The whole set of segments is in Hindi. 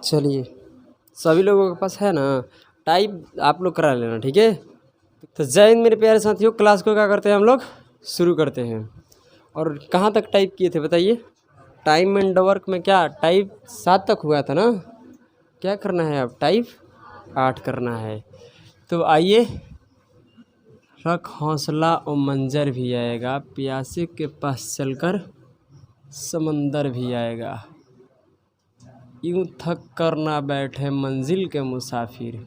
चलिए, सभी लोगों के पास है ना, टाइप आप लोग करा लेना, ठीक है। तो जय हिंद मेरे प्यारे साथियों, क्लास को क्या करते हैं हम लोग, शुरू करते हैं। और कहाँ तक टाइप किए थे बताइए? टाइम एंड वर्क में क्या टाइप 7 तक हुआ था ना। क्या करना है अब? टाइप 8 करना है। तो आइए, रख हौसला और मंजर भी आएगा, प्यासे के पास चलकर समंदर भी आएगा, यूं थक कर ना बैठे मंजिल के मुसाफिर,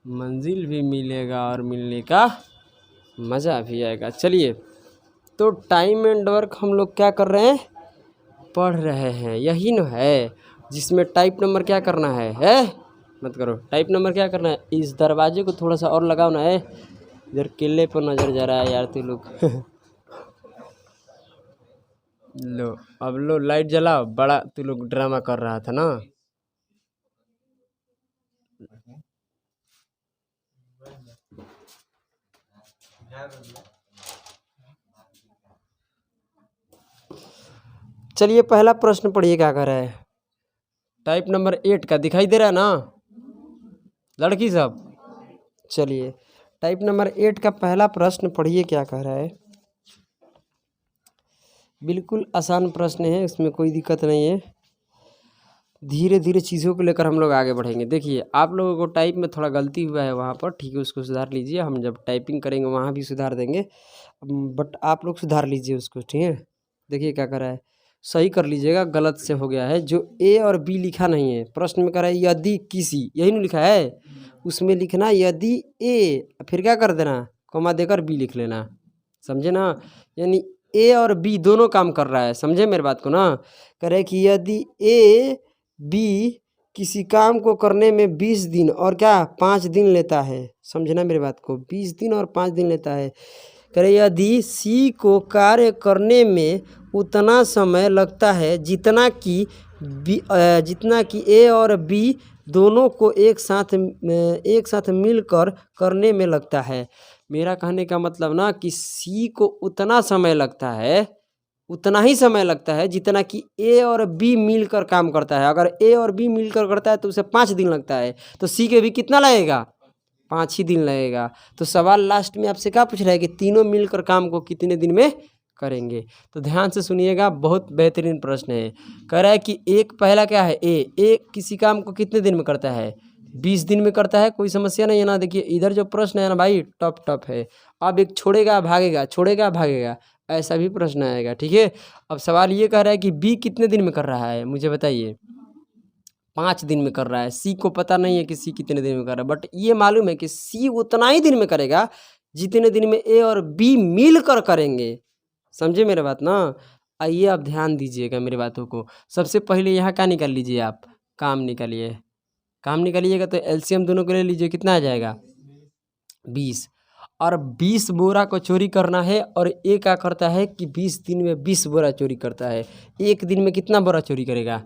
मंजिल भी मिलेगा और मिलने का मज़ा भी आएगा। चलिए, तो टाइम एंड वर्क हम लोग क्या कर रहे हैं, पढ़ रहे हैं। यही न है जिसमें टाइप नंबर क्या करना है? मत करो। टाइप नंबर क्या करना है? इस दरवाजे को थोड़ा सा और लगाओ ना है, इधर किले पर नज़र जा रहा है यार तू लोग। लो अब लो, लाइट जलाओ। बड़ा तू लोग ड्रामा कर रहा था ना। चलिए, पहला प्रश्न पढ़िए क्या कर रहा है। टाइप नंबर 8 का दिखाई दे रहा है ना लड़की सब? चलिए, टाइप नंबर 8 का पहला प्रश्न पढ़िए क्या कह रहा है। बिल्कुल आसान प्रश्न है, इसमें कोई दिक्कत नहीं है। धीरे धीरे चीज़ों को लेकर हम लोग आगे बढ़ेंगे। देखिए, आप लोगों को टाइप में थोड़ा गलती हुआ है वहाँ पर, ठीक है, उसको सुधार लीजिए। हम जब टाइपिंग करेंगे वहाँ भी सुधार देंगे, बट आप लोग सुधार लीजिए उसको, ठीक है। देखिए क्या कर रहा है, सही कर लीजिएगा, गलत से हो गया है। जो ए और बी लिखा नहीं है, प्रश्न में कह रहा है यदि किसी, यही नहीं लिखा है, उसमें लिखना यदि ए, फिर क्या कर देना, कॉमा देकर बी लिख लेना, समझे ना। यानी ए और बी दोनों काम कर रहा है, समझे मेरे बात को ना। कह रहे कि यदि ए बी किसी काम को करने में 20 दिन और क्या 5 दिन लेता है, समझना मेरे बात को, 20 दिन और 5 दिन लेता है। कह रहे यदि सी को कार्य करने में उतना समय लगता है जितना कि ए और बी दोनों को एक साथ मिलकर करने में लगता है। मेरा कहने का मतलब ना कि सी को उतना समय लगता है, उतना ही समय लगता है जितना कि ए और बी मिलकर काम करता है। अगर ए और बी मिलकर करता है तो उसे 5 दिन लगता है, तो सी के भी कितना लगेगा? 5 ही दिन लगेगा। तो सवाल लास्ट में आपसे क्या पूछ रहा है कि तीनों मिलकर काम को कितने दिन में करेंगे? तो ध्यान से सुनिएगा, बहुत बेहतरीन प्रश्न है। कह रहा है कि एक पहला क्या है, ए किसी काम को कितने दिन में करता है? 20 दिन में करता है, कोई समस्या नहीं है ना। देखिए इधर जो प्रश्न है ना भाई, टफ है। अब एक छोड़ेगा भागेगा, छोड़ेगा भागेगा, ऐसा भी प्रश्न आएगा, ठीक है। अब सवाल ये कह रहा है कि बी कितने दिन में कर रहा है, मुझे बताइए। 5 दिन में कर रहा है। सी को पता नहीं है कि सी कितने दिन में कर रहा है, बट ये मालूम है कि सी उतना ही दिन में करेगा जितने दिन में ए और बी मिलकर करेंगे, समझे मेरे बात ना। आइए अब ध्यान दीजिएगा मेरी बातों को। सबसे पहले यहाँ क्या निकाल लीजिए आप, काम निकालिए। काम निकालिएगा तो एलसीएम दोनों को ले लीजिए, कितना आ जाएगा? 20। और 20 बोरा को चोरी करना है, और ए क्या करता है कि 20 दिन में 20 बोरा चोरी करता है। एक दिन में कितना बोरा चोरी करेगा?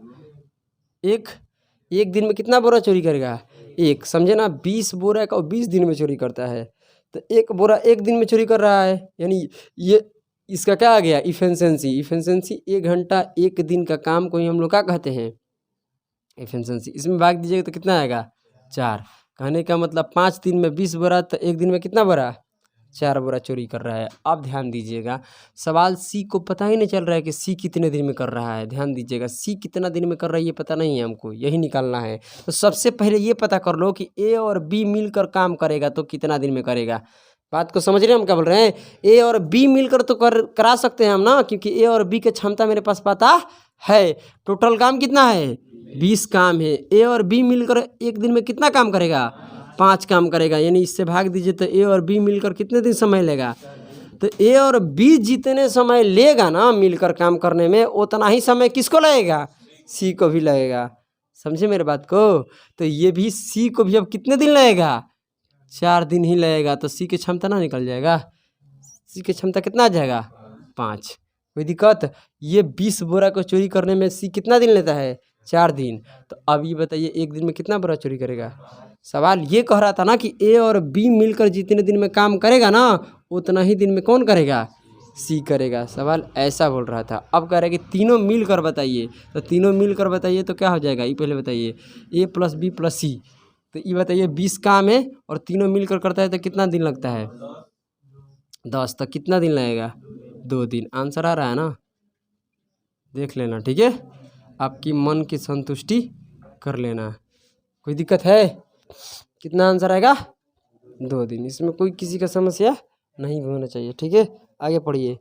एक दिन में कितना बोरा चोरी करेगा? एक, समझे ना। 20 बोरा का 20 दिन में चोरी करता है, तो एक बोरा एक दिन में चोरी कर रहा है। यानी ये इसका क्या आ गया, इफिशिएंसी। 1 घंटा 1 दिन का काम को ही हम लोग क्या कहते हैं, इफिशिएंसी। इसमें भाग दीजिएगा तो कितना आएगा? 4। कहने का मतलब 5 दिन में 20 बोरा, तो एक दिन में कितना बोरा? 4 बोरा चोरी कर रहा है। अब ध्यान दीजिएगा, सवाल सी को पता ही नहीं चल रहा है कि सी कितने दिन में कर रहा है। ध्यान दीजिएगा, सी कितना दिन में कर रहा है ये पता नहीं है हमको, यही निकालना है। तो सबसे पहले ये पता कर लो कि ए और बी मिलकर काम करेगा तो कितना दिन में करेगा। बात को समझ रहे हैं हम क्या बोल रहे हैं? ए और बी मिलकर तो करा सकते हैं हम ना, क्योंकि ए और बी की क्षमता मेरे पास पता है। टोटल काम कितना है? 20 काम है। ए और बी मिलकर एक दिन में कितना काम करेगा? 5 काम करेगा। यानी इससे भाग दीजिए तो ए और बी मिलकर कितने दिन समय लेगा? तो ए और बी जितने समय लेगा ना मिलकर काम करने में, उतना ही समय किसको लगेगा? सी को भी लगेगा, समझे मेरे बात को। तो ये भी सी को भी अब कितने दिन लगेगा? 4 दिन ही लगेगा। तो सी की क्षमता ना निकल जाएगा, सी की क्षमता कितना आ जाएगा? 5। कोई दिक्कत? ये 20 बोरा को चोरी करने में सी कितना दिन लेता है? 4 दिन। तो अब ये बताइए एक दिन में कितना बोरा चोरी करेगा? सवाल ये कह रहा था ना कि ए और बी मिलकर जितने दिन में काम करेगा ना, उतना ही दिन में कौन करेगा? सी करेगा। सवाल ऐसा बोल रहा था। अब कह रहा है कि तीनों मिलकर बताइए, तो तीनों मिलकर बताइए तो क्या हो जाएगा, ये पहले बताइए ए प्लस बी प्लस सी। तो ये बताइए 20 काम है और तीनों मिलकर करता है तो कितना दिन लगता है 10। तो कितना दिन लगेगा 2 दिन। आंसर आ रहा है ना, देख लेना ठीक है, आपकी मन की संतुष्टि कर लेना। कोई दिक्कत है? कितना आंसर आएगा 2 दिन। इसमें कोई किसी का समस्या नहीं होना चाहिए ठीक है। आगे पढ़िए,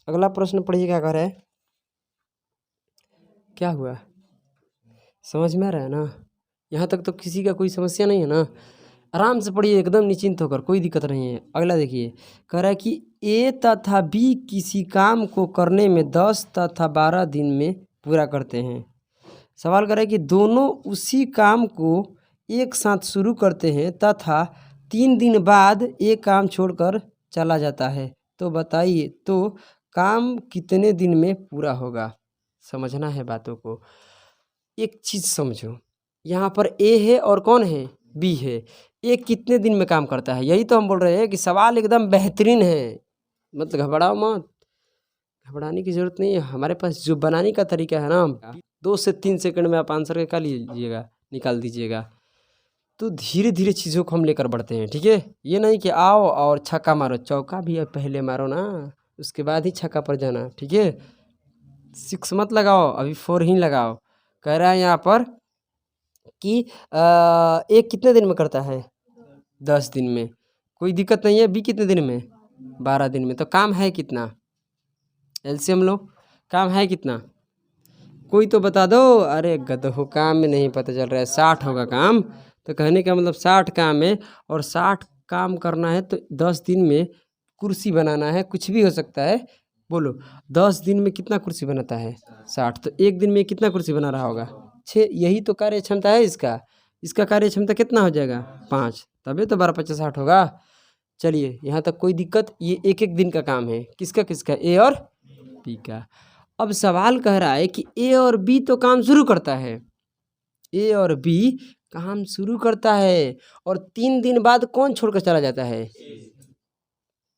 अगला प्रश्न पढ़िए क्या कह रहा है, क्या हुआ, समझ में आ रहा है ना? यहाँ तक तो किसी का कोई समस्या नहीं है ना? आराम से पढ़िए एकदम निश्चिंत होकर, कोई दिक्कत नहीं है। अगला देखिए, कह रहा है कि ए तथा बी किसी काम को करने में 10 तथा 12 दिन में पूरा करते हैं। सवाल कर रहा है कि दोनों उसी काम को एक साथ शुरू करते हैं तथा 3 दिन बाद एक काम छोड़कर चला जाता है, तो बताइए तो काम कितने दिन में पूरा होगा। समझना है बातों को। एक चीज़ समझो, यहाँ पर ए है और कौन है, बी है। ए कितने दिन में काम करता है, यही तो हम बोल रहे हैं कि सवाल एकदम बेहतरीन है। मत घबराओ मत, घबराने की ज़रूरत नहीं है। हमारे पास जो बनाने का तरीका है ना, 2 से 3 सेकंड में आप आंसर निकाल लीजिएगा, निकाल दीजिएगा। तो धीरे धीरे चीज़ों को हम लेकर बढ़ते हैं ठीक है। ये नहीं कि आओ और छक्का मारो, चौका भी अब पहले मारो ना, उसके बाद ही छक्का पर जाना ठीक है। 6 मत लगाओ, अभी 4 ही लगाओ। कह रहा है यहाँ पर कि एक कितने दिन में करता है 10 दिन में, कोई दिक्कत नहीं है। बी कितने दिन में 12 दिन में। तो काम है कितना, एलसीएम लो, काम है कितना, कोई तो बता दो। अरे गधो, काम में नहीं पता चल रहा है, 60 होगा काम। तो कहने का मतलब 60 काम है और 60 काम करना है तो 10 दिन में कुर्सी बनाना है, कुछ भी हो सकता है। बोलो 10 दिन में कितना कुर्सी बनाता है 60, तो एक दिन में कितना कुर्सी बना रहा होगा 6। यही तो कार्य क्षमता है इसका। इसका कार्य क्षमता कितना हो जाएगा 5, तभी तो 12 50 60 होगा। चलिए यहाँ तक कोई दिक्कत। ये एक एक दिन का काम है, किसका किसका, ए और बी का। अब सवाल कह रहा है कि ए और बी तो काम शुरू करता है, ए और बी काम शुरू करता है और 3 दिन बाद कौन छोड़कर चला जाता है,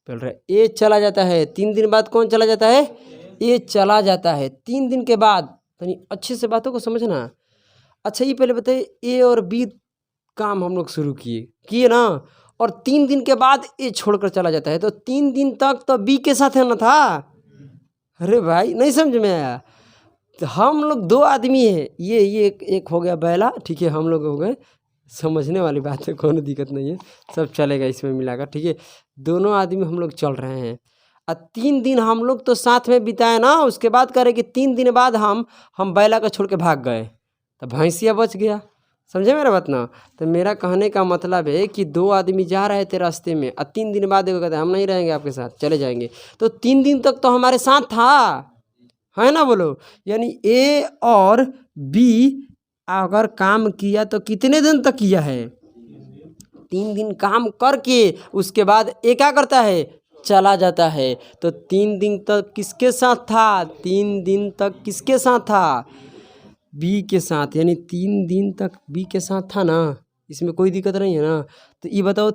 बोल रहे ए चला जाता है। 3 दिन बाद कौन चला जाता है, ए चला जाता है 3 दिन के बाद। यानी अच्छे से बातों को समझना। अच्छा ये पहले बताइए, ए और बी काम हम लोग शुरू किए ना, और 3 दिन के बाद ए छोड़कर चला जाता है, तो 3 दिन तक तो बी के साथ है ना था। अरे भाई नहीं समझ में आया। तो हम लोग 2 आदमी हैं, ये एक हो गया बैला ठीक है, हम लोग हो गए। समझने वाली बात है, कोई दिक्कत नहीं है, सब चलेगा इसमें मिलाकर ठीक है। दोनों आदमी हम लोग चल रहे हैं और 3 दिन हम लोग तो साथ में बिताए ना। उसके बाद कह रहे कि 3 दिन बाद हम बैला को छोड़ के भाग गए, तो भैंसिया बच गया। समझे मेरा बात ना? तो मेरा कहने का मतलब है कि 2 आदमी जा रहे थे रास्ते में और 3 दिन बाद देखो कहते हम नहीं रहेंगे आपके साथ, चले जाएंगे। तो 3 दिन तक तो हमारे साथ था, है ना बोलो। यानी ए और बी अगर काम किया तो कितने दिन तक किया है, 3 दिन काम करके उसके बाद ए क्या करता है, चला जाता है। तो 3 दिन तक किसके साथ था, 3 दिन तक किसके साथ था, बी के साथ। यानी 3 दिन तक बी के साथ था ना, इसमें कोई दिक्कत नहीं है ना। तो ये बताओ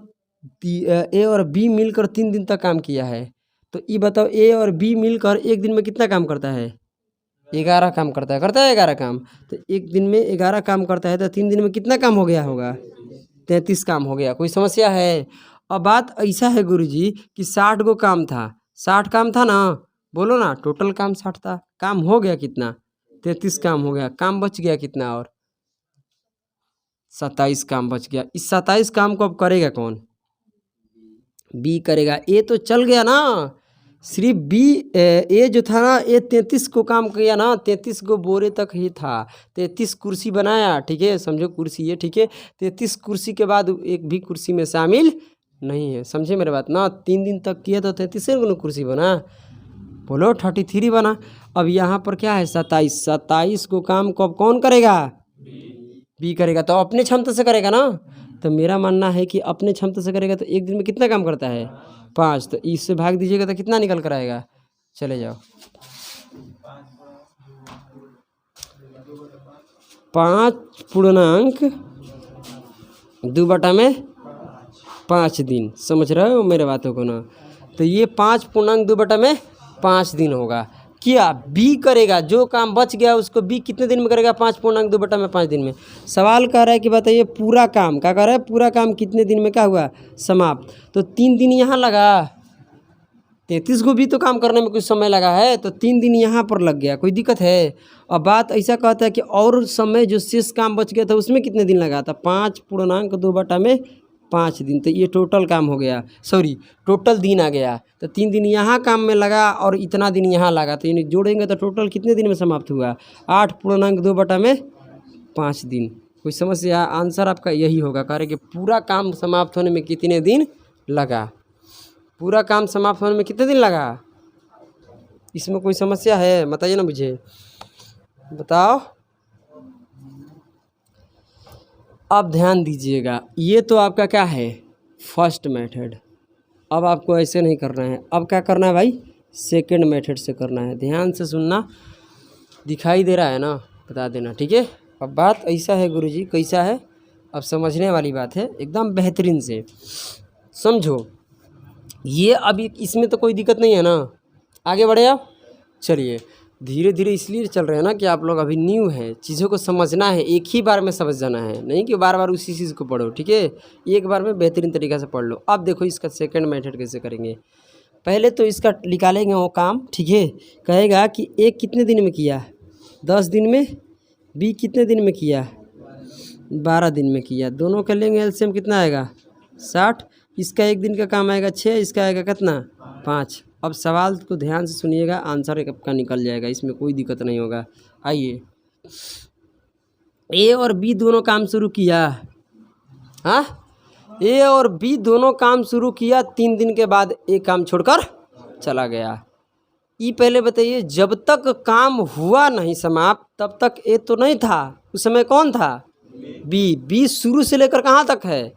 ए और बी मिलकर 3 दिन तक काम किया है, तो ये बताओ ए और बी मिलकर एक दिन में कितना काम करता है, 11 काम करता है 11 काम। तो एक दिन में 11 काम करता है, तो 3 दिन में कितना काम हो गया होगा, 33 काम हो गया। कोई समस्या है? अब बात ऐसा है गुरुजी कि 60 गो काम था, 60 काम था ना, बोलो ना टोटल काम 60 था, काम हो गया कितना, 33 काम हो गया। काम बच गया कितना, और 27 काम बच गया। इस 27 काम को अब करेगा कौन, बी करेगा। ए तो चल गया ना, सिर्फ बी ए जो था ना, ए 33 को काम किया ना, 33 को बोरे तक ही था। 33 कुर्सी बनाया ठीक है, समझो कुर्सी है ठीक है। 33 कुर्सी के बाद एक भी कुर्सी में शामिल नहीं है, समझे मेरे बात ना। 3 दिन तक किया तो 33 कुर्सी बना, बोलो 33 बना। अब यहाँ पर क्या है 27 को काम को अब कौन करेगा, बी करेगा। तो अपने क्षमता से करेगा ना। तो मेरा मानना है कि अपने क्षमता से करेगा तो एक दिन में कितना काम करता है 5, तो इससे भाग दीजिएगा तो कितना निकल कर आएगा, चले जाओ 5 पूर्णांक 2/5 दिन। समझ रहे हो मेरे बातों को ना। तो ये 5.2/5 दिन होगा। क्या बी करेगा, जो काम बच गया उसको बी कितने दिन में करेगा? 5.2/5 दिन में। सवाल कह रहा है कि बताइए पूरा काम, क्या कह रहा है, पूरा काम कितने दिन में क्या हुआ? समाप्त। तो 3 दिन यहाँ लगा, 33 को भी तो काम करने में कुछ समय लगा है, तो 3 दिन यहाँ पर लग गया, कोई दिक्कत है? और बात ऐसा कहता है कि और समय जो शेष काम बच गया था उसमें कितने दिन लगा था? 5.2/5 दिन। तो ये टोटल काम हो गया, सॉरी टोटल दिन आ गया। तो 3 दिन यहाँ काम में लगा और इतना दिन यहाँ लगा, तो इन्हें जोड़ेंगे तो टोटल कितने दिन में समाप्त हुआ? 8.2/5 दिन। कोई समस्या? आंसर आपका यही होगा। कह रहे कि पूरा काम समाप्त होने में कितने दिन लगा, पूरा काम समाप्त होने में कितने दिन लगा? इसमें कोई समस्या है? बताइए ना मुझे, बताओ। अब ध्यान दीजिएगा, ये तो आपका क्या है, फर्स्ट मेथड। अब आपको ऐसे नहीं करना है, अब क्या करना है भाई? सेकंड मेथड से करना है। ध्यान से सुनना, दिखाई दे रहा है ना, बता देना, ठीक है। अब बात ऐसा है गुरुजी, कैसा है, अब समझने वाली बात है, एकदम बेहतरीन से समझो। ये अभी इसमें तो कोई दिक्कत नहीं है ना, आगे बढ़े आप। चलिए धीरे धीरे इसलिए चल रहे हैं ना कि आप लोग अभी न्यू हैं, चीज़ों को समझना है, एक ही बार में समझ जाना है, नहीं कि बार बार उसी चीज़ को पढ़ो, ठीक है। एक बार में बेहतरीन तरीक़े से पढ़ लो। अब देखो इसका सेकंड मेथड कैसे करेंगे। पहले तो इसका निकालेंगे वो काम, ठीक है। कहेगा कि ए कितने दिन में किया? 10 दिन में। बी कितने दिन में किया? 12 दिन में किया। दोनों का लेंगे एलसीएम, कितना आएगा? 60। इसका एक दिन का काम आएगा 6, इसका आएगा कितना? 5। अब सवाल को ध्यान से सुनिएगा, आंसर आपका निकल जाएगा, इसमें कोई दिक्कत नहीं होगा। आइए, ए और बी दोनों काम शुरू किया, हाँ, ए और बी दोनों काम शुरू किया, 3 दिन के बाद ए काम छोड़कर चला गया। ये पहले बताइए, जब तक काम हुआ नहीं समाप्त तब तक ए तो नहीं था, उस समय कौन था? बी। बी शुरू से लेकर कहाँ तक है?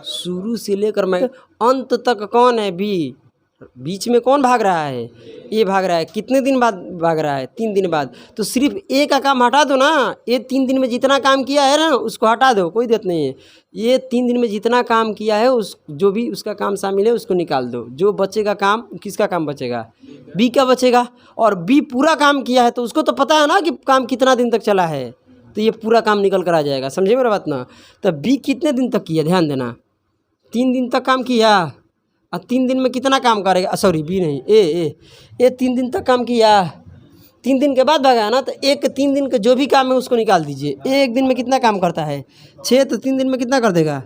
शुरू से लेकर मैं अंत तक कौन है? बी। बीच में कौन भाग रहा है? ए भाग रहा है। कितने दिन बाद भाग रहा है? 3 दिन बाद। तो सिर्फ ए का काम हटा दो ना, ये 3 दिन में जितना काम किया है ना उसको हटा दो, कोई दिक्कत नहीं है। ये 3 दिन में जितना काम किया है उस जो भी उसका काम शामिल है उसको निकाल दो। जो बचेगा काम, किसका काम बचेगा? बी का बचेगा। और बी पूरा काम किया है तो उसको तो पता है ना कि काम कितना दिन तक चला है, तो ये पूरा काम निकल कर आ जाएगा। समझे मेरा बात ना? तो बी कितने दिन तक किया, ध्यान देना, 3 दिन तक काम किया। और 3 दिन में कितना काम करेगा? सॉरी बी नहीं, ए 3 दिन तक काम किया, 3 दिन के बाद भागा ना, तो एक 3 दिन का जो भी काम है उसको निकाल दीजिए। एक दिन में कितना काम करता है? 6, तो 3 दिन में कितना कर देगा?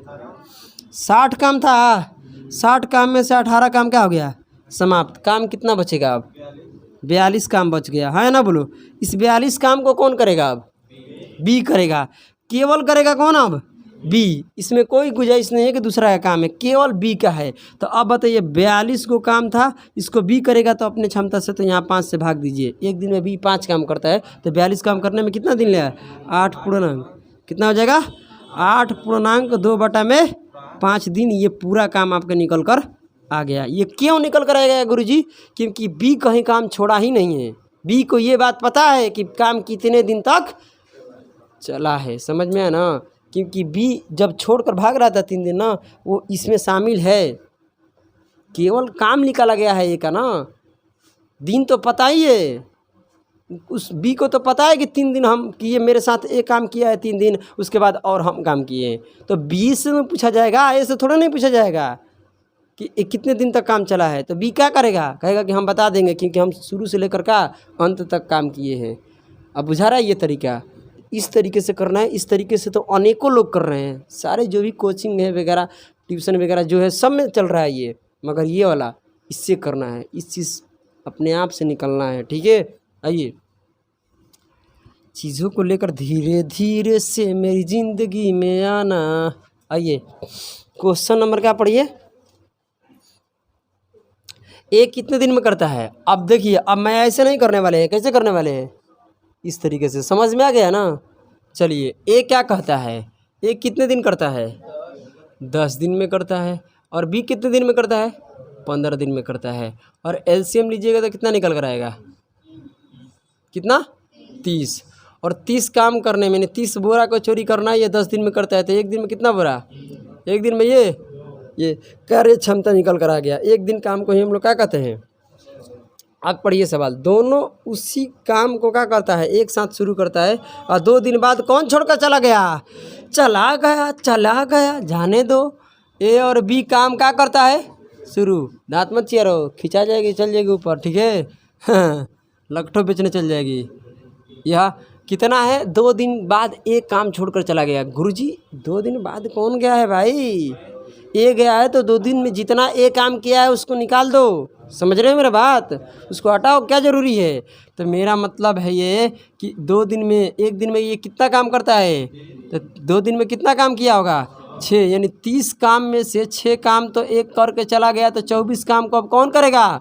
60 काम था। 60 काम में से 18 काम क्या हो गया? समाप्त। काम कितना बचेगा अब? 42 काम बच गया, है ना, बोलो। इस 42 काम को कौन करेगा अब? बी करेगा। केवल करेगा कौन अब? बी। इसमें कोई गुंजाइश नहीं है कि दूसरा का काम है, केवल बी का है। तो अब बताइए 42 को काम था, इसको बी करेगा तो अपने क्षमता से, तो यहाँ 5 से भाग दीजिए। एक दिन में बी 5 काम करता है, तो 42 काम करने में कितना दिन लगा? 8 पूर्णांक कितना हो जाएगा? 8.2/5 दिन। ये पूरा काम आपका निकल कर आ गया। ये क्यों निकल कर आएगा गुरुजी? क्योंकि बी कहीं काम छोड़ा ही नहीं है। बी को ये बात पता है कि काम कितने दिन तक चला है, समझ में आया ना? क्योंकि बी जब छोड़कर भाग रहा था 3 दिन ना, वो इसमें शामिल है, केवल काम निकाला गया है ये का ना, दिन तो पता ही है। उस बी को तो पता है कि 3 दिन हम किए, मेरे साथ एक काम किया है 3 दिन, उसके बाद और हम काम किए। तो बी से में पूछा जाएगा, ए से थोड़ा नहीं पूछा जाएगा कि कितने दिन तक काम चला है। तो बी क्या करेगा? कहेगा कि हम बता देंगे, क्योंकि हम शुरू से लेकर का अंत तक काम किए हैं। अब बुझा रहा है ये तरीका? इस तरीके से करना है। इस तरीके से तो अनेकों लोग कर रहे हैं, सारे जो भी कोचिंग है वगैरह, ट्यूशन वगैरह जो है, सब में चल रहा है ये। मगर ये वाला इससे करना है, इस चीज़ अपने आप से निकलना है, ठीक है। आइए, चीज़ों को लेकर धीरे धीरे से मेरी ज़िंदगी में आना। आइए, क्वेश्चन नंबर क्या पढ़िए। ए कितने दिन में करता है? अब देखिए, अब मैं ऐसे नहीं करने वाले हैं, कैसे करने वाले हैं? इस तरीके से। समझ में आ गया ना? चलिए, ए क्या कहता है? ए कितने दिन करता है? 10 दिन में करता है। और बी कितने दिन में करता है? 15 दिन में करता है। और एलसीएम लीजिएगा तो कितना निकल कर आएगा? कितना? 30। और 30 काम करने में 30 बोरा को चोरी करना है, ये 10 दिन में करता है, तो एक दिन में कितना बोरा? एक दिन में ये ये कार्य क्षमता निकल कर आ गया। एक दिन काम को ही हम लोग क्या कहते हैं? अब पढ़िए सवाल, दोनों उसी काम को क्या करता है? एक साथ शुरू करता है और 2 दिन बाद कौन छोड़कर चला गया? चला गया, जाने दो। ए और बी काम क्या करता है? शुरू। दांत मत चियारो, खिंचा जाएगी, चल जाएगी ऊपर, ठीक है? हाँ, लकठो बेचने चल जाएगी। यह कितना है? 2 दिन बाद एक काम छोड़कर चला गया। गुरुजी 2 दिन बाद कौन गया है भाई? ये गया है तो 2 दिन में जितना एक काम किया है उसको निकाल दो। समझ रहे हो मेरा बात? उसको हटाओ, क्या ज़रूरी है? तो मेरा मतलब है ये कि 2 दिन में, एक दिन में ये कितना काम करता है? तो 2 दिन में कितना काम किया होगा? 6, यानी 30 काम में से 6 काम तो एक करके चला गया, तो 24 काम को अब कौन करेगा?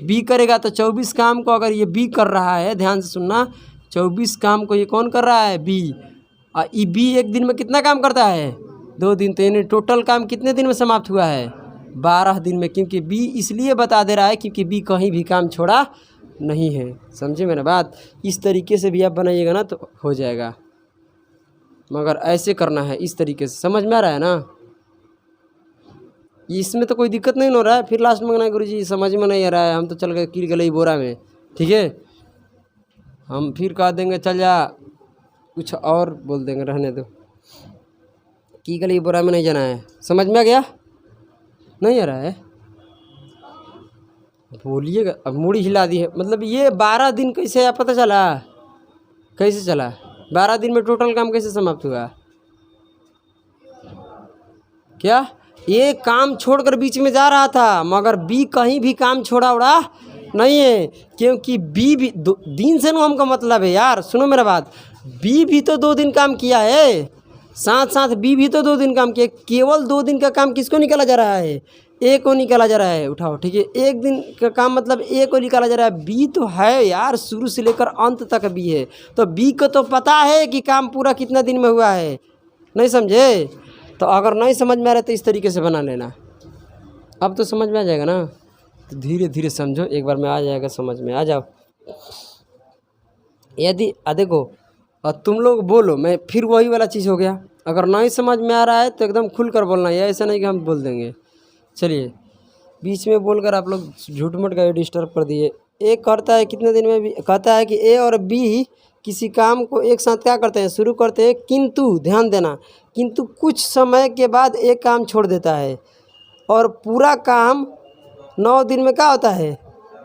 बी करेगा। तो 24 काम को अगर ये बी कर रहा है, ध्यान से सुनना, 24 काम को ये कौन कर रहा है? बी। और ये बी एक दिन में कितना काम करता है? 2 दिन। तो यानी टोटल काम कितने दिन में समाप्त हुआ है? 12 दिन में। क्योंकि बी इसलिए बता दे रहा है क्योंकि बी कहीं भी काम छोड़ा नहीं है। समझे मेरा बात? इस तरीके से भी आप बनाइएगा ना तो हो जाएगा, मगर ऐसे करना है इस तरीके से। समझ में आ रहा है ना? इसमें तो कोई दिक्कत नहीं हो रहा है। फिर लास्ट में कहना है गुरुजी समझ में नहीं आ रहा है, हम तो चल गए कील गले बोरा में, ठीक है? हम फिर कह देंगे चल जा, कुछ और बोल देंगे, रहने दो, की गली बोरा में नहीं जाना है। समझ में आ गया? नहीं आ रहा है? बोलिएगा। अब मूड़ी हिला दी है, मतलब ये 12 दिन कैसे आप पता चला? कैसे चला? 12 दिन में टोटल काम कैसे समाप्त हुआ? क्या ये काम छोड़कर बीच में जा रहा था, मगर बी कहीं भी काम छोड़ा उड़ा नहीं है, क्योंकि बी भी दिन से ना हमका मतलब है यार। सुनो मेरा बात, बी भी तो 2 दिन काम किया है, साथ साथ बी भी तो 2 दिन काम किया। केवल 2 दिन का काम किसको निकाला जा रहा है? ए को निकाला जा रहा है। उठाओ, ठीक है? एक दिन का काम मतलब ए को निकाला जा रहा है। बी तो है यार, शुरू से लेकर अंत तक बी है, तो बी को तो पता है कि काम पूरा कितना दिन में हुआ है। नहीं समझे? तो अगर नहीं समझ में आ रहा तो इस तरीके से बना लेना। अब तो समझ में आ जाएगा ना? तो धीरे धीरे समझो, एक बार में आ जाएगा समझ में। आ जाओ। यदि देखो, और तुम लोग बोलो, मैं फिर वही वाला चीज़ हो गया। अगर नहीं समझ में आ रहा है तो एकदम खुल कर बोलना है, ऐसा नहीं कि हम बोल देंगे। चलिए, बीच में बोलकर आप लोग झूठ मूठ गए, डिस्टर्ब कर दिए। ए करता है कितने दिन में? भी कहता है कि ए और बी किसी काम को एक साथ क्या करते हैं? शुरू करते हैं, किंतु ध्यान देना, किंतु कुछ समय के बाद एक काम छोड़ देता है और पूरा काम 9 दिन में क्या होता है?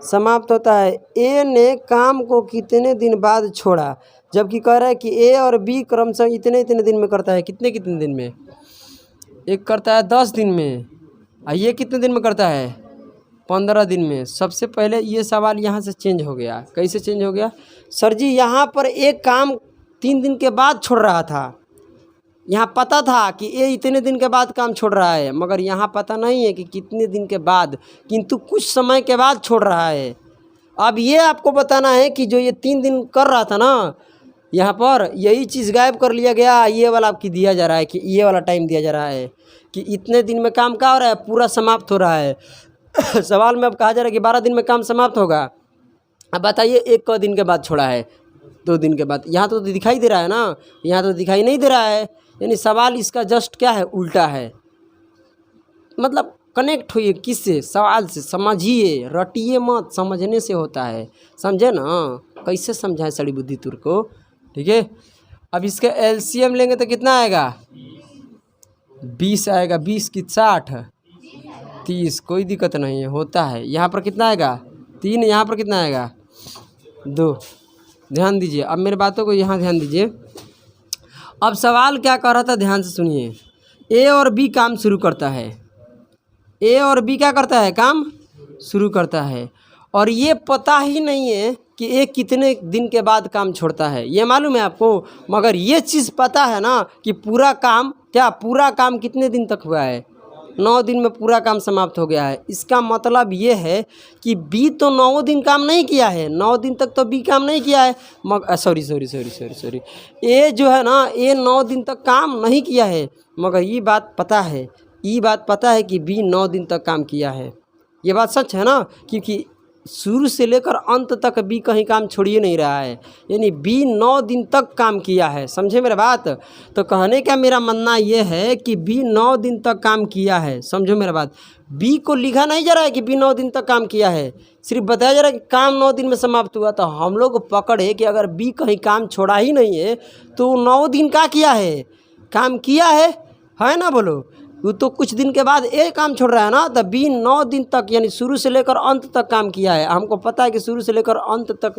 समाप्त होता है। ए ने काम को कितने दिन बाद छोड़ा? जबकि कह रहा है कि ए और बी क्रमशः इतने इतने दिन में करता है। कितने कितने दिन में? एक करता है 10 दिन में, और ये कितने दिन में करता है? 15 दिन में। सबसे पहले ये सवाल यहाँ से चेंज हो गया। कैसे चेंज हो गया? सर जी यहाँ पर एक काम 3 दिन के बाद छोड़ रहा था, यहाँ पता था कि ये इतने दिन के बाद काम छोड़ रहा है, मगर यहाँ पता नहीं है कि कितने दिन के बाद, किंतु कुछ समय के बाद छोड़ रहा है। अब ये आपको बताना है कि जो ये 3 दिन कर रहा था ना, यहाँ पर यही चीज़ गायब कर लिया गया। ये वाला आपकी दिया जा रहा है कि ये वाला टाइम दिया जा रहा है कि इतने दिन में काम क्या हो रहा है? पूरा समाप्त हो रहा है। सवाल में अब कहा जा रहा है कि 12 दिन में काम समाप्त होगा। अब बताइए 1 दिन के बाद छोड़ा है, 2 दिन के बाद। यहाँ तो दिखाई दे रहा है ना, यहाँ तो दिखाई नहीं दे रहा है। यानी सवाल इसका जस्ट क्या है? उल्टा है। मतलब कनेक्ट होइए किससे? सवाल से। समझिए, रटिए मत, समझने से होता है। समझे ना? कैसे समझाए सड़ी बुद्धि तुर को, ठीक है? अब इसका एलसीएम लेंगे तो कितना आएगा? 20 आएगा। 20 की 60, 30, कोई दिक्कत नहीं है, होता है। यहाँ पर कितना आएगा? 3। यहाँ पर कितना आएगा? 2। ध्यान दीजिए, अब मेरे बातों को यहाँ ध्यान दीजिए। अब सवाल क्या कर रहा था, ध्यान से सुनिए। ए और बी काम शुरू करता है। ए और बी क्या करता है? काम शुरू करता है, और ये पता ही नहीं है कि ए कितने दिन के बाद काम छोड़ता है। ये मालूम है आपको, मगर ये चीज़ पता है ना कि पूरा काम पूरा काम कितने दिन तक हुआ है? 9 दिन में पूरा काम समाप्त हो गया है। इसका मतलब ये है कि बी तो 9 दिन काम नहीं किया है, 9 दिन तक तो बी काम नहीं किया है। सॉरी, ए जो है ना, ए 9 दिन तक काम नहीं किया है, मगर ये बात पता है कि बी 9 दिन तक काम किया है। ये बात सच है ना? क्योंकि शुरू से लेकर अंत तक बी कहीं काम छोड़िए नहीं रहा है, यानी बी 9 दिन तक काम किया है। समझे मेरा बात? तो कहने का मेरा मानना ये है कि बी 9 दिन तक काम किया है। समझो मेरा बात, बी को लिखा नहीं जा रहा है कि बी 9 दिन तक काम किया है, सिर्फ बताया जा रहा है कि काम 9 दिन में समाप्त हुआ। तो हम लोग पकड़े कि अगर बी कहीं काम छोड़ा ही नहीं है तो 9 दिन क्या किया है, काम किया है ना? बोलो, वो तो कुछ दिन के बाद ए काम छोड़ रहा है ना। तो बी 9 दिन तक यानी शुरू से लेकर अंत तक काम किया है। हमको पता है कि शुरू से लेकर अंत तक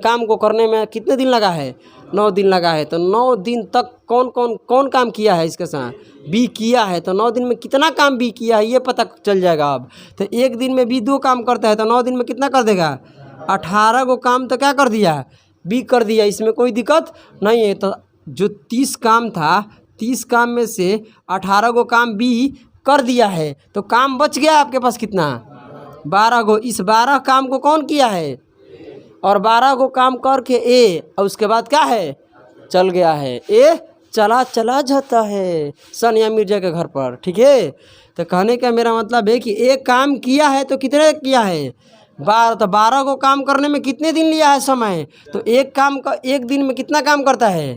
काम को करने में कितने दिन लगा है, 9 दिन लगा है। तो 9 दिन तक कौन काम किया है इसके साथ, बी किया है। तो 9 दिन में कितना काम बी किया है ये पता चल जाएगा अब। तो एक दिन में बी 2 काम करता है तो 9 दिन में कितना कर देगा, 18 को काम तो क्या कर दिया, बी कर दिया। इसमें कोई दिक्कत नहीं है। तो जो 30 काम था, 30 काम में से 18 को काम बी कर दिया है, तो काम बच गया आपके पास कितना, 12 को। इस 12 काम को कौन किया है, और 12 को काम करके ए, और उसके बाद क्या है, चल गया है। ए चला जाता है सानिया मिर्जा के घर पर, ठीक है। तो कहने का मेरा मतलब है कि एक काम किया है तो कितने किया है, 12। तो 12 को काम करने में कितने दिन लिया है समय, तो एक काम का एक दिन में कितना काम करता है,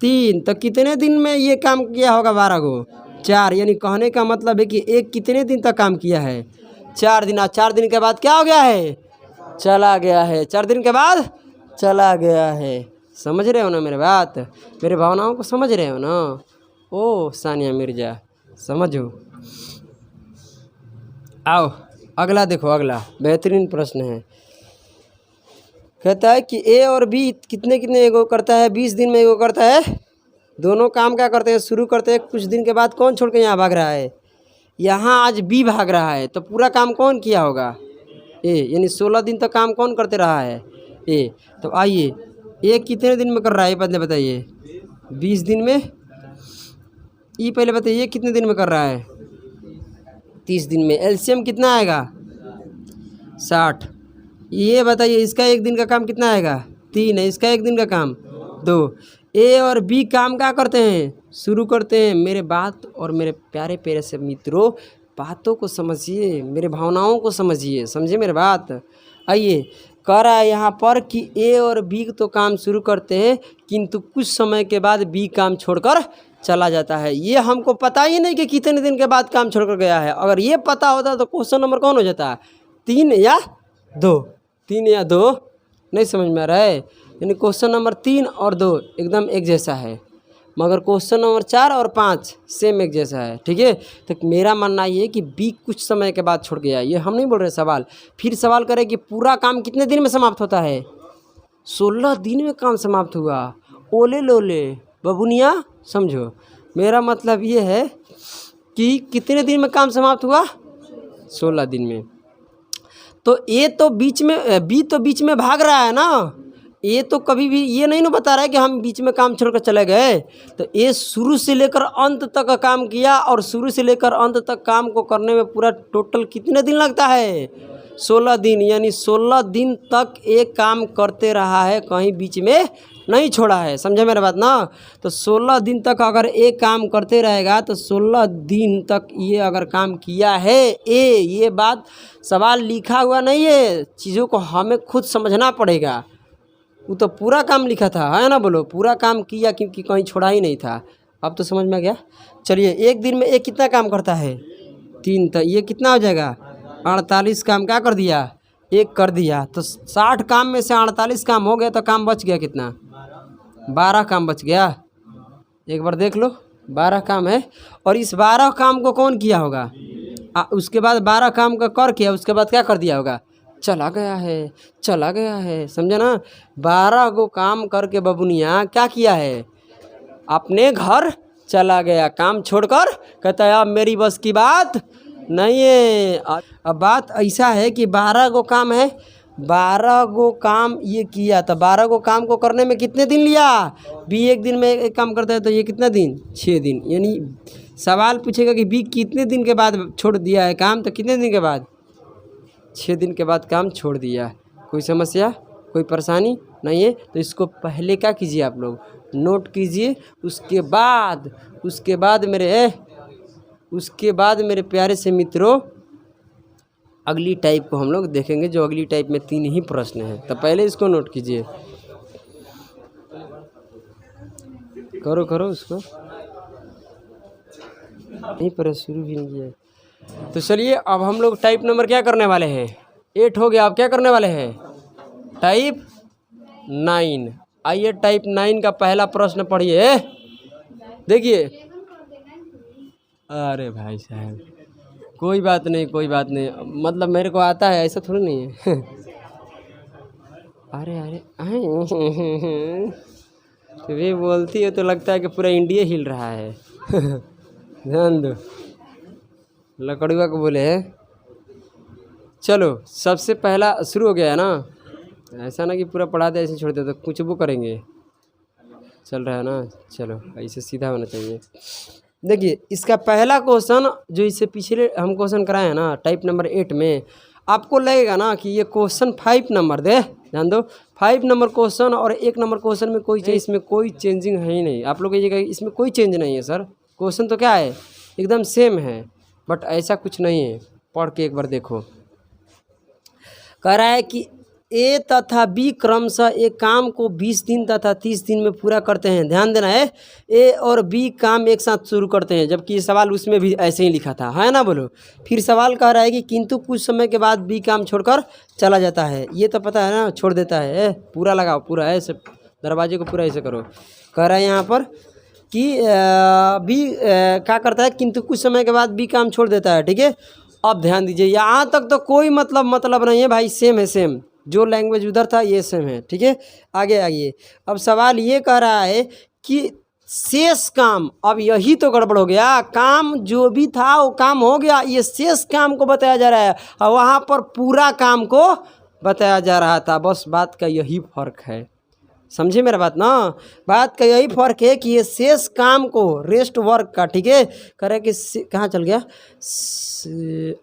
3। तो कितने दिन में ये काम किया होगा 12 को, 4। यानी कहने का मतलब है कि एक कितने दिन तक काम किया है, 4 दिन। 4 दिन के बाद क्या हो गया है, चला गया है। 4 दिन के बाद चला गया है। समझ रहे हो ना मेरे बात, मेरे भावनाओं को समझ रहे हो ना? ओ सानिया मिर्जा, समझो। आओ अगला देखो, अगला बेहतरीन प्रश्न है। कहता है कि ए और बी कितने एगो करता है, 20 दिन में एगो करता है। दोनों काम क्या करते हैं, शुरू करते हैं, कुछ दिन के बाद कौन छोड़ के यहाँ भाग रहा है, यहाँ आज बी भाग रहा है। तो पूरा काम कौन किया होगा, ए। यानी 16 दिन तक काम कौन करते रहा है, ए। तो आइए, ए कितने दिन में कर रहा है, पहले बताइए। 20 दिन में। ये पहले बताइए कितने दिन में कर रहा है, 30 दिन में। एलसीएम कितना आएगा, 60। ये बताइए इसका एक दिन का काम कितना आएगा, 3 है। इसका एक दिन का काम 2। ए और बी काम क्या करते हैं, शुरू करते हैं। मेरे बात और मेरे प्यारे प्यारे से मित्रों, बातों को समझिए, मेरे भावनाओं को समझिए, समझे मेरे बात। आइए, कह रहा है यहाँ पर कि ए और बी तो काम शुरू करते हैं, किंतु कुछ समय के बाद बी काम छोड़कर चला जाता है। ये हमको पता ही नहीं कि कितने दिन के बाद काम छोड़कर गया है। अगर ये पता होता तो क्वेश्चन नंबर कौन हो जाता, 3 या 2। 3 या 2 नहीं समझ में आ रहा है। यानी क्वेश्चन नंबर 3 और 2 एकदम एक जैसा है, मगर क्वेश्चन नंबर 4 और 5 सेम एक जैसा है, ठीक है। तो मेरा मानना ये है कि बी कुछ समय के बाद छोड़ गया। ये हम नहीं बोल रहे सवाल। फिर सवाल करें कि पूरा काम कितने दिन में समाप्त होता है, 16 दिन में काम समाप्त हुआ। ओले लोले बबुनिया, समझो। मेरा मतलब ये है कि कितने दिन में काम समाप्त हुआ, 16 दिन में। तो ए तो बीच में, बी तो बीच में भाग रहा है ना। ये तो कभी भी ये नहीं ना बता रहा है कि हम बीच में काम छोड़कर चले गए। तो ये शुरू से लेकर अंत तक का काम किया, और शुरू से लेकर अंत तक काम को करने में पूरा टोटल कितने दिन लगता है, 16 दिन। यानी 16 दिन तक एक काम करते रहा है, कहीं बीच में नहीं छोड़ा है। समझे मेरा बात ना। तो 16 दिन तक अगर एक काम करते रहेगा तो 16 दिन तक ये अगर काम किया है ए, ये बात सवाल लिखा हुआ नहीं है, चीज़ों को हमें खुद समझना पड़ेगा। वो तो पूरा काम लिखा था, है ना, बोलो। पूरा काम किया क्योंकि कहीं छोड़ा ही नहीं था। अब तो समझ में आ गया। चलिए, एक दिन में एक कितना काम करता है, 3। तो ये कितना हो जाएगा, 48 काम क्या कर दिया, एक कर दिया। तो 60 काम में से 48 काम हो गया, तो काम बच गया कितना, 12 काम बच गया। एक बार देख लो, 12 काम है। और इस 12 काम को कौन किया होगा, उसके बाद 12 काम का कर किया, उसके बाद क्या कर दिया होगा, चला गया है। समझे ना। 12 को काम करके बबुनिया क्या किया है, अपने घर चला गया, काम छोड़कर। कहता है अब मेरी बस की बात नहीं है। अब बात ऐसा है कि 12 को काम है, 12 को काम ये किया। तो 12 को काम को करने में कितने दिन लिया, बी एक दिन में एक काम करता है, तो ये कितना दिन, 6 दिन। यानी सवाल पूछेगा कि बी कितने दिन के बाद छोड़ दिया है काम, तो कितने दिन के बाद, 6 दिन के बाद काम छोड़ दिया। कोई समस्या, कोई परेशानी नहीं है। तो इसको पहले क्या कीजिए, आप लोग नोट कीजिए। उसके बाद मेरे प्यारे से मित्रों, अगली टाइप को हम लोग देखेंगे, जो अगली टाइप में 3 ही प्रश्न हैं। तो पहले इसको नोट कीजिए, करो करो उसको, नहीं पर शुरू भी नहीं किया। तो चलिए अब हम लोग टाइप नंबर क्या करने वाले हैं, 8 हो गया। अब क्या करने वाले हैं, टाइप 9। आइए टाइप 9 का पहला प्रश्न पढ़िए, देखिए। अरे भाई साहब कोई बात नहीं, कोई बात नहीं, मतलब मेरे को आता है, ऐसा थोड़ी नहीं है। अरे अरे वे बोलती है तो लगता है कि पूरा इंडिया हिल रहा है। ध्यान दो, लकड़ुआ को बोले हैं। चलो सबसे पहला शुरू हो गया है ना, ऐसा ना कि पूरा पढ़ा दे ऐसे छोड़ दे, तो कुछ वो करेंगे। चल रहा है ना, चलो ऐसे सीधा होना चाहिए। देखिए इसका पहला क्वेश्चन, जो इससे पिछले हम क्वेश्चन कराए हैं ना टाइप नंबर 8 में, आपको लगेगा ना कि ये क्वेश्चन 5 नंबर दे, ध्यान दो 5 नंबर क्वेश्चन और 1 नंबर क्वेश्चन में कोई चीज़, इसमें कोई चेंजिंग है ही नहीं। आप लोग कहिएगा इसमें कोई चेंज नहीं है सर, क्वेश्चन तो क्या है एकदम सेम है, बट ऐसा कुछ नहीं है। पढ़ के एक बार देखो, कह रहा है कि ए तथा बी क्रमशः एक काम को 20 दिन तथा 30 दिन में पूरा करते हैं। ध्यान देना है, ए और बी काम एक साथ शुरू करते हैं, जबकि ये सवाल उसमें भी ऐसे ही लिखा था, है ना, बोलो। फिर सवाल कह रहा है कि किंतु कुछ समय के बाद बी काम छोड़कर चला जाता है। ये तो पता है ना, छोड़ देता है, पूरा लगाओ, पूरा ऐसे दरवाजे को पूरा ऐसे करो। कह रहा है यहाँ पर कि बी क्या करता है, किंतु कुछ समय के बाद बी काम छोड़ देता है, ठीक है। अब ध्यान दीजिए, यहाँ तक तो कोई मतलब नहीं है भाई, सेम है, सेम जो लैंग्वेज उधर था ये सेम है, ठीक है। आगे आइए, अब सवाल ये कह रहा है कि शेष काम, अब यही तो गड़बड़ हो गया, काम जो भी था वो काम हो गया, ये शेष काम को बताया जा रहा है और वहाँ पर पूरा काम को बताया जा रहा था। बस बात का यही फर्क है, समझे मेरा बात ना, बात का यही फ़र्क है कि ये शेष काम को, रेस्ट वर्क का, ठीक है, करे कि कहाँ चल गया,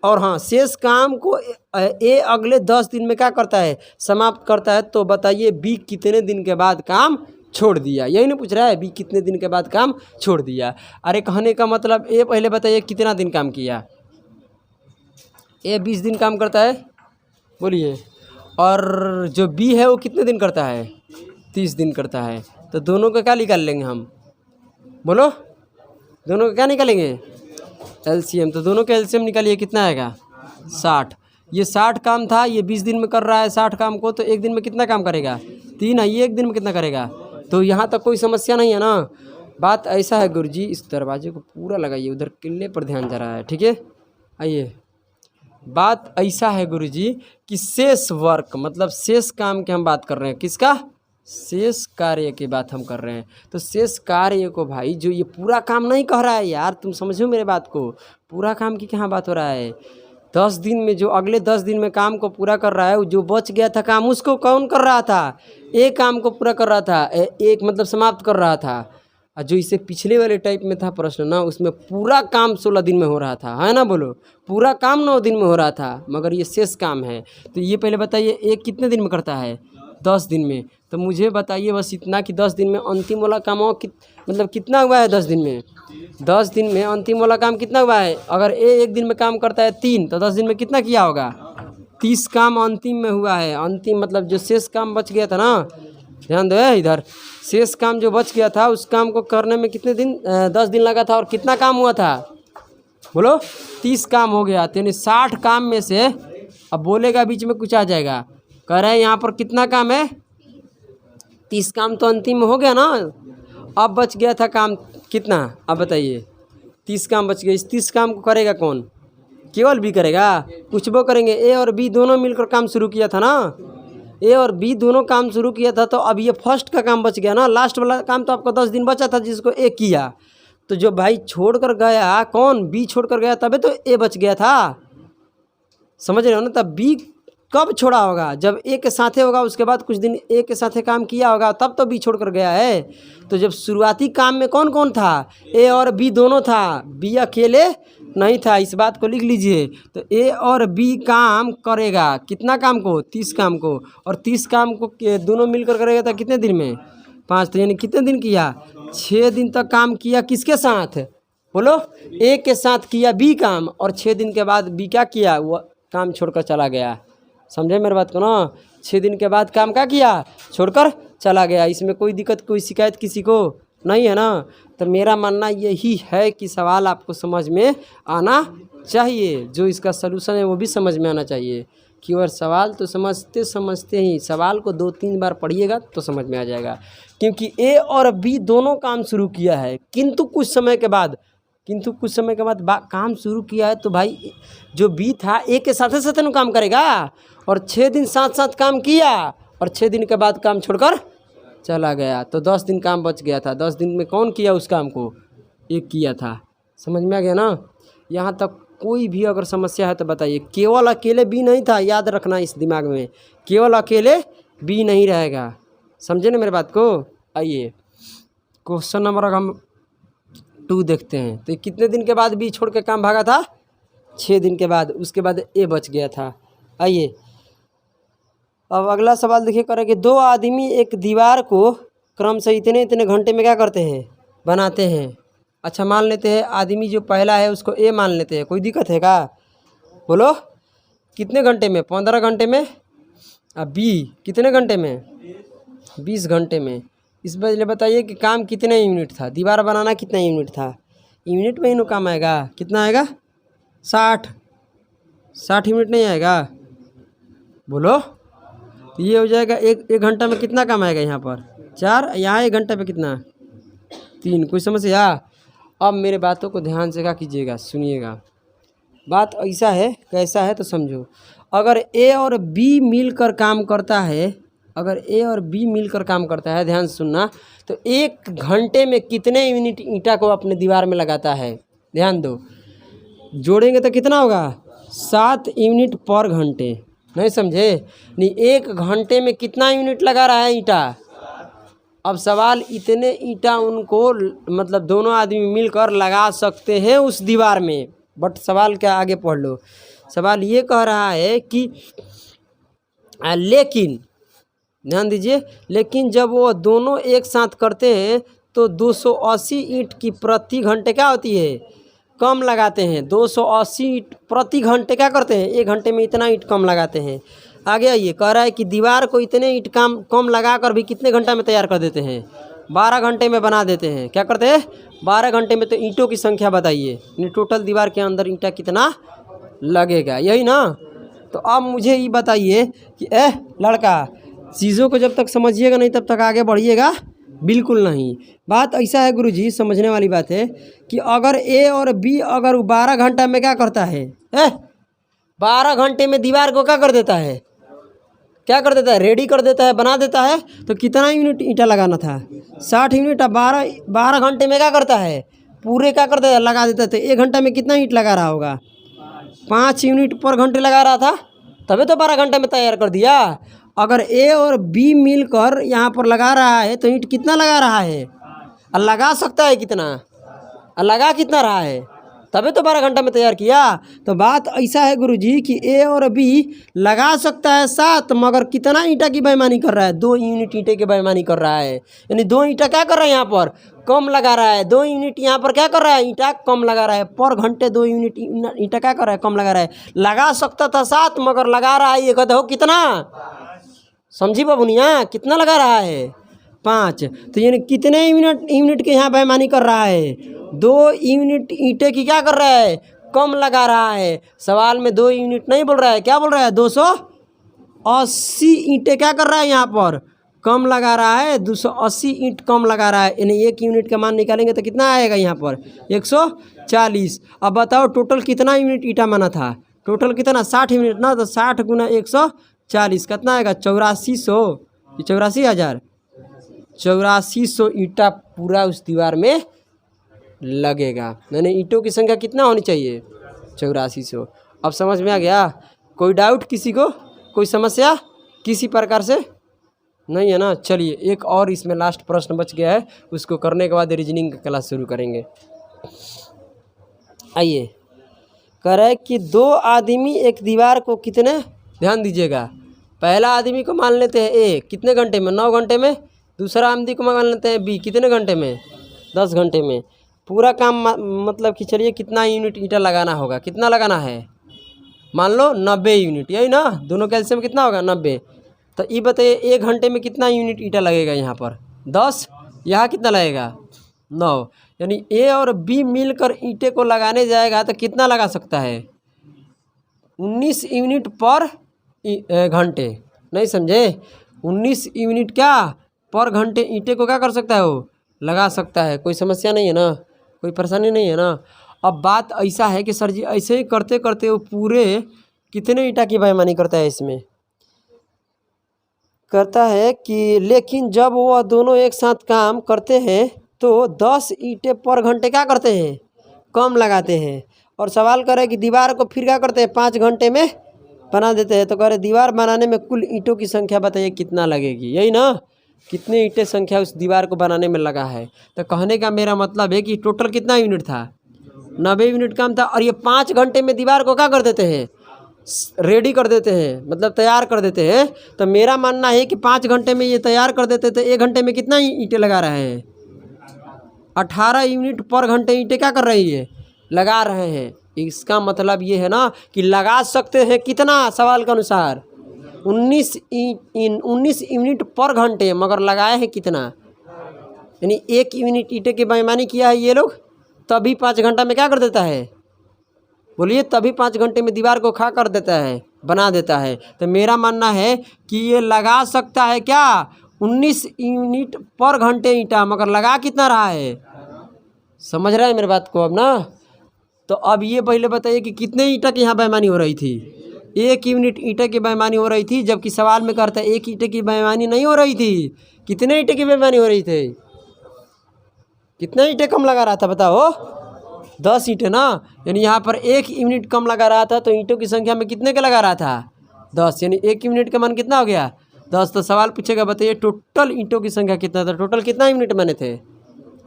और हाँ शेष काम को ए अगले 10 दिन में क्या करता है, समाप्त करता है। तो बताइए बी कितने दिन के बाद काम छोड़ दिया, यही नहीं पूछ रहा है, बी कितने दिन के बाद काम छोड़ दिया। अरे कहने का मतलब ए पहले बताइए कितना दिन काम किया, ए 20 दिन काम करता है, बोलिए, और जो बी है वो कितने दिन करता है, 30 दिन करता है। तो दोनों का क्या निकाल लेंगे हम, बोलो, दोनों का क्या निकालेंगे, एलसीएम। तो दोनों का एलसीएम निकालिए, कितना आएगा, 60। ये 60 काम था, ये 20 दिन में कर रहा है 60 काम को, तो एक दिन में कितना काम करेगा, 3 है, ये एक दिन में कितना करेगा। तो यहाँ तक कोई समस्या नहीं है ना। बात ऐसा है गुरुजी, इस दरवाजे को पूरा लगाइए, उधर किले पर ध्यान जा रहा है, ठीक है। आइए, बात ऐसा है गुरुजी कि शेष वर्क मतलब शेष काम की हम बात कर रहे हैं, किसका, शेष कार्य की बात हम कर रहे हैं। तो शेष कार्य को भाई, जो ये पूरा काम नहीं कह रहा है यार, तुम समझो मेरे बात को, पूरा काम की क्या बात हो रहा है। 10 दिन में, जो अगले 10 दिन में काम को पूरा कर रहा है, जो बच गया था काम उसको कौन कर रहा था, एक काम को पूरा कर रहा था, एक मतलब समाप्त कर रहा था। और जो इससे पिछले वाले टाइप में था प्रश्न ना, उसमें पूरा काम 16 दिन में हो रहा था, है ना, बोलो, पूरा काम 9 दिन में हो रहा था, मगर ये शेष काम है। तो ये पहले बताइए एक कितने दिन में करता है, 10 दिन में। तो मुझे बताइए बस इतना कि 10 दिन में अंतिम वाला काम मतलब कितना हुआ है, 10 दिन में, 10 दिन में अंतिम वाला काम कितना हुआ है। अगर एक दिन में काम करता है 3, तो 10 दिन में कितना किया होगा, 30 काम अंतिम में हुआ है। अंतिम मतलब जो शेष काम बच गया था ना, ध्यान दो इधर, शेष काम जो बच गया था उस काम को करने में कितने दिन, 10 दिन लगा था, और कितना काम हुआ था, बोलो, 30 काम हो गया। यानी 60 काम में से, अब बोलेगा बीच में कुछ आ जाएगा, कह रहे हैं यहाँ पर कितना काम है, 30 काम तो अंतिम में हो गया ना। अब बच गया था काम कितना, अब बताइए, 30 काम बच गए। इस 30 काम को करेगा कौन, केवल बी करेगा, कुछ वो करेंगे, ए और बी दोनों मिलकर काम शुरू किया था ना, ए और बी दोनों काम शुरू किया था। तो अब ये फर्स्ट का काम बच गया ना, लास्ट वाला काम तो आपको 10 दिन बचा था जिसको ए किया। तो जो भाई छोड़ कर गया, कौन, बी छोड़ कर गया, तभी तो ए बच गया था, समझ रहे हो ना। तब बी कब छोड़ा होगा, जब ए के साथे होगा, उसके बाद कुछ दिन ए के साथे काम किया होगा, तब तो बी छोड़ कर गया है। तो जब शुरुआती काम में कौन कौन था, ए और बी दोनों था, बी अकेले नहीं था, इस बात को लिख लीजिए। तो ए और बी काम करेगा कितना काम को, 30 काम को, और 30 काम को दोनों मिलकर करेगा तो कितने दिन में, 5। तो यानी कितने दिन किया, 6 दिन तक काम किया, किसके साथ, बोलो, ए के साथ किया बी काम, और 6 दिन के बाद बी क्या किया, वो काम छोड़कर चला गया। समझे मेरे बात को ना? 6 दिन के बाद काम क्या किया? छोड़कर चला गया। इसमें कोई दिक्कत, कोई शिकायत किसी को नहीं है ना? तो मेरा मानना यही है कि सवाल आपको समझ में आना चाहिए, जो इसका सलूशन है वो भी समझ में आना चाहिए। केवल सवाल तो समझते समझते ही सवाल को 2-3 बार पढ़िएगा तो समझ में आ जाएगा। क्योंकि ए और बी दोनों काम शुरू किया है, किंतु कुछ समय के बाद काम शुरू किया है, तो भाई जो बी था ए के साथ साथ ना काम करेगा। और 6 दिन साथ साथ काम किया और 6 दिन के बाद काम छोड़कर चला गया, तो 10 दिन काम बच गया था। 10 दिन में कौन किया उस काम को? एक किया था। समझ में आ गया ना? यहाँ तक कोई भी अगर समस्या है तो बताइए। केवल अकेले बी नहीं था, याद रखना इस दिमाग में, केवल अकेले बी नहीं रहेगा। समझे ना मेरे बात को? आइए क्वेश्चन नंबर हम 2 देखते हैं। तो कितने दिन के बाद बी छोड़ के काम भागा था? 6 दिन के बाद। उसके बाद ए बच गया था। आइए अब अगला सवाल देखिए, करें कि 2 आदमी एक दीवार को क्रम से इतने इतने घंटे में क्या करते हैं? बनाते हैं। अच्छा मान लेते हैं आदमी जो पहला है उसको ए मान लेते हैं, कोई दिक्कत है क्या? बोलो कितने घंटे में? 15 घंटे में। अब बी कितने घंटे में? 20 घंटे में। इस बदले बताइए कि काम कितने यूनिट था? दीवार बनाना कितना यूनिट था? यूनिट में ही नो काम आएगा। कितना आएगा? 60 यूनिट नहीं आएगा? बोलो। तो ये हो जाएगा एक घंटा में कितना काम आएगा? यहाँ पर 4, यहाँ 1 घंटे पे कितना? 3। कोई समस्या? अब मेरे बातों को ध्यान से क्या कीजिएगा, सुनिएगा। बात ऐसा है, कैसा है तो समझो। अगर ए और बी मिलकर काम करता है, ध्यान से सुनना, तो 1 घंटे में कितने यूनिट ईंटा को अपने दीवार में लगाता है? ध्यान दो, जोड़ेंगे तो कितना होगा? 7 यूनिट पर घंटे। नहीं समझे? नहीं, 1 घंटे में कितना यूनिट लगा रहा है ईंटा? अब सवाल, इतने ईंटा उनको मतलब दोनों आदमी मिलकर लगा सकते हैं उस दीवार में। बट सवाल क्या, आगे पढ़ लो। सवाल ये कह रहा है कि लेकिन ध्यान दीजिए, लेकिन जब वो दोनों एक साथ करते हैं तो 280 ईंट की प्रति घंटे क्या होती है? कम लगाते हैं। 280 ईंट प्रति घंटे क्या करते हैं? 1 घंटे में इतना ईंट कम लगाते हैं। आगे ये कह रहा है कि दीवार को इतने ईंट कम लगा कर भी कितने घंटा में तैयार कर देते हैं? 12 घंटे में बना देते हैं। क्या करते हैं? 12 घंटे में। तो ईंटों की संख्या बताइए, टोटल दीवार के अंदर ईंटा कितना लगेगा? यही ना? तो अब मुझे ये बताइए कि लड़का, चीज़ों को जब तक समझिएगा नहीं तब तक आगे बढ़िएगा बिल्कुल नहीं। बात ऐसा है गुरुजी, समझने वाली बात है कि अगर ए और बी अगर 12 घंटा में क्या करता है? 12 घंटे में दीवार को क्या कर देता है? रेडी कर देता है, बना देता है। तो कितना यूनिट ईंटा लगाना था? 60 यूनिट। अब 12 घंटे में क्या करता है? पूरे क्या करता है? लगा देता है। तो 1 घंटा में कितना ईंट लगा रहा होगा? 5 यूनिट पर घंटे लगा रहा था, तभी तो 12 घंटे में तैयार कर दिया। अगर ए और बी मिलकर यहाँ पर लगा रहा है तो ईंट कितना लगा रहा है? और लगा सकता है कितना? और लगा कितना रहा है? तभी तो 12 घंटा में तैयार किया। तो बात ऐसा है गुरुजी कि ए और बी लगा सकता है 7, मगर कितना ईंटा की बेईमानी कर रहा है? 2 यूनिट ईंटे की बेईमानी कर रहा है। यानी 2 ईंटा क्या कर रहा है? यहाँ पर कम लगा रहा है। 2 यूनिट यहाँ पर क्या कर रहा है? ईंटा कम लगा रहा है। पर घंटे 2 यूनिट ईंटा क्या कर रहा है? कम लगा रहा है। लगा सकता था 7, मगर लगा रहा है, ये कहते हो कितना? समझी बाबुनिया? कितना लगा रहा है? 5। तो यानी कितने यूनिट के यहाँ बेईमानी कर रहा है? 2 यूनिट ईंटे की क्या कर रहा है? कम लगा रहा है। सवाल में 2 यूनिट नहीं बोल रहा है, क्या बोल रहा है? 280 ईंटें क्या कर रहा है? यहाँ पर कम लगा रहा है। 280 ईंट कम लगा रहा है। यानी 1 यूनिट का मान निकालेंगे तो कितना आएगा यहाँ पर? 140। अब बताओ टोटल कितना यूनिट ईंटा माना था? टोटल कितना? 60 यूनिट ना? तो 60 गुना 140 कितना आएगा? 8400 कि 84,000? 8400 ईंटा पूरा उस दीवार में लगेगा। यानी ईंटों की संख्या कितना होनी चाहिए? 8400। अब समझ में आ गया? कोई डाउट किसी को? कोई समस्या किसी प्रकार से नहीं है ना? चलिए एक और इसमें लास्ट प्रश्न बच गया है, उसको करने के बाद रीजनिंग का क्लास शुरू करेंगे। आइए, कह रहा है कि 2 आदमी एक दीवार को कितने, ध्यान दीजिएगा, पहला आदमी को मान लेते हैं ए, कितने घंटे में? 9 घंटे में। दूसरा आदमी को मान लेते हैं बी, कितने घंटे में? 10 घंटे में। पूरा काम मतलब कि चलिए कितना यूनिट ईंटा लगाना होगा? कितना लगाना है? मान लो 90 यूनिट, यही ना, दोनों के एलसीएम कितना होगा 90। तो ये बताइए 1 घंटे में कितना यूनिट ईंटा लगेगा यहाँ पर 10, यहाँ कितना लगेगा 9, यानी ए और बी मिलकर ईंटे को लगाने जाएगा तो कितना लगा सकता है 19 यूनिट पर घंटे। नहीं समझे, 19 यूनिट क्या पर घंटे ईंटे को क्या कर सकता है वो लगा सकता है। कोई समस्या नहीं है ना, कोई परेशानी नहीं है ना। अब बात ऐसा है कि सर जी ऐसे ही करते करते वो पूरे कितने ईंटा की बेईमानी करता है, इसमें करता है कि लेकिन जब वह दोनों एक साथ काम करते हैं तो 10 ईंटें पर घंटे क्या करते हैं कम लगाते हैं। और सवाल करे कि दीवार को फिर क्या करते हैं 5 घंटे में बना देते हैं। तो कह रहे दीवार बनाने में कुल ईंटों की संख्या बताइए कितना लगेगी, यही ना, कितने ईंटें संख्या उस दीवार को बनाने में लगा है। तो कहने का मेरा मतलब है कि टोटल कितना यूनिट था 90 यूनिट काम था, और ये 5 घंटे में दीवार को क्या कर देते हैं रेडी कर देते हैं, मतलब तैयार कर देते हैं। तो मेरा मानना है कि 5 घंटे में ये तैयार कर देते तो 1 घंटे में कितना ईंटें लगा रहे हैं 18 यूनिट पर घंटे ईंटें क्या कर रही है लगा रहे हैं। इसका मतलब ये है ना कि लगा सकते हैं कितना, सवाल के अनुसार 19 यूनिट पर घंटे, मगर लगाए हैं कितना, यानी 1 यूनिट ईंटे की बेईमानी किया है ये लोग, तभी 5 घंटा में क्या कर देता है बोलिए, तभी 5 घंटे में दीवार को खा कर देता है बना देता है। तो मेरा मानना है कि ये लगा सकता है क्या 19 यूनिट पर घंटे ईंटा, मगर लगा कितना रहा है, समझ रहे हैं मेरे बात को अब ना। तो अब ये पहले बताइए कि कितने ईंटा की यहाँ बेईमानी हो रही थी 1 यूनिट ईंटे की बेईमानी हो रही थी, जबकि सवाल में कहता है 1 ईंटे की बेईमानी नहीं हो रही थी। कितने ईंटे की बेईमानी हो रही थी, कितने ईंटे कम लगा रहा था बताओ 10 ईंटें ना, यानी यहाँ पर 1 यूनिट कम लगा रहा था। तो ईंटों की संख्या में कितने का लगा रहा था 10, यानी 1 यूनिट का मान कितना हो गया 10। तो सवाल पूछेगा बताइए टोटल ईंटों की संख्या कितना था, टोटल कितना यूनिट बने थे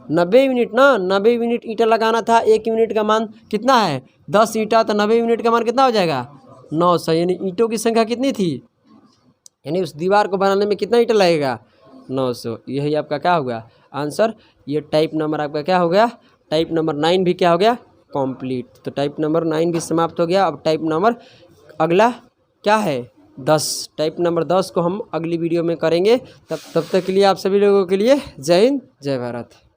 90 यूनिट ना, 90 यूनिट ईंटा लगाना था। 1 यूनिट का मान कितना है 10 ईंटा, तो 90 यूनिट का मान कितना हो जाएगा 900, यानी ईंटों की संख्या कितनी थी, यानी उस दीवार को बनाने में कितना ईंटा लगेगा 900। यही आपका क्या होगा आंसर। ये टाइप नंबर आपका क्या हो गया, टाइप नंबर 9 भी क्या हो गया कंप्लीट। तो टाइप नंबर 9 भी समाप्त हो गया। अब टाइप नंबर अगला क्या है 10, टाइप नंबर 10 को हम अगली वीडियो में करेंगे। तब तक के लिए आप सभी लोगों के लिए जय हिंद जय भारत।